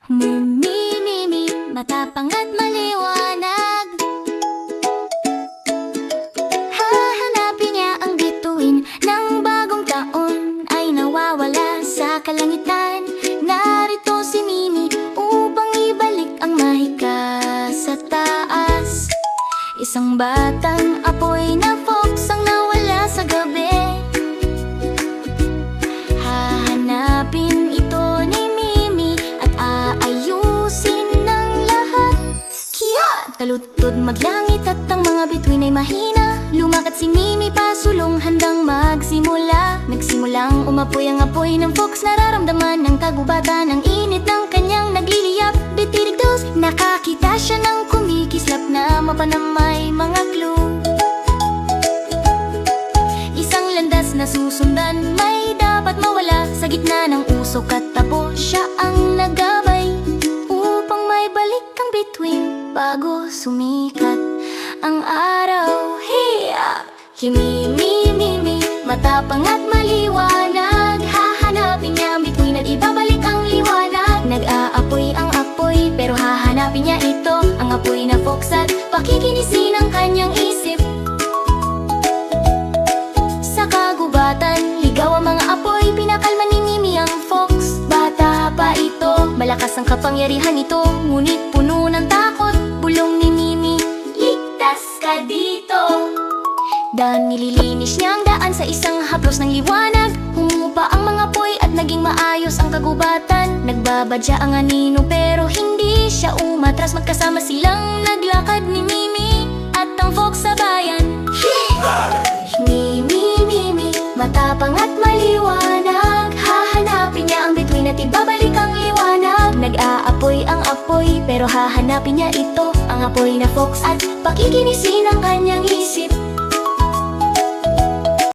Mimimi, matapang at maliwanag. Hahanapin niya ang bituin ng bagong taon ay nawawala sa kalangitan. Narito si Mimi upang ibalik ang mahika sa taas. Isang batang apoy na fox ang nawala sa gabi. Hahanapin ito ni Mimi at aayusin ng lahat. Kiya! Talutod maglangit at ang mga bituin ay mahina. Lumakat si Mimi pasulong handang magsimula. Nagsimulang umapoy ang apoy ng fox. Nararamdaman ng kagubatan ang init ng kanyang nagliliyap. Bitirig-dos, nakakita siya ng kumikislap na mapanamay mga clue. Isang landas na susundan, may dapat mawala. Sa gitna ng usok at tapo, siya ang nagabay upang may balik ang bituin bago sumikat ang araw. Hiya! Mimi, matapang at maliwanag. Hahanapin niya ang bituin at ibabalik ang liwanag. Nag-aapoy ang apoy pero hahanapin niya ito, ang apoy na fox, at pakikinisin ang kanyang isip. Sa kagubatan, ligaw ang mga apoy, pinakalma ni Mimi ang fox. Bata pa ito, malakas ang kapangyarihan nito, ngunit puno ng takot. Bulong ni Mimi, ligtas ka dito. Dan nililinis niya ang daan sa isang haplos ng liwanag. Humupa ang mga apoy at naging maayos ang kagubatan. Nagbabadya ang anino pero hindi siya umatras. Magkasama silang naglakad ni Mimi at ang fox sa bayan. Mimi, matapang at maliwanag. Hahanapin niya ang bituin at ibabalik ang liwanag. Nag-aapoy ang apoy pero hahanapin niya ito, ang apoy na fox, at pakikinisin ang kanyang isip.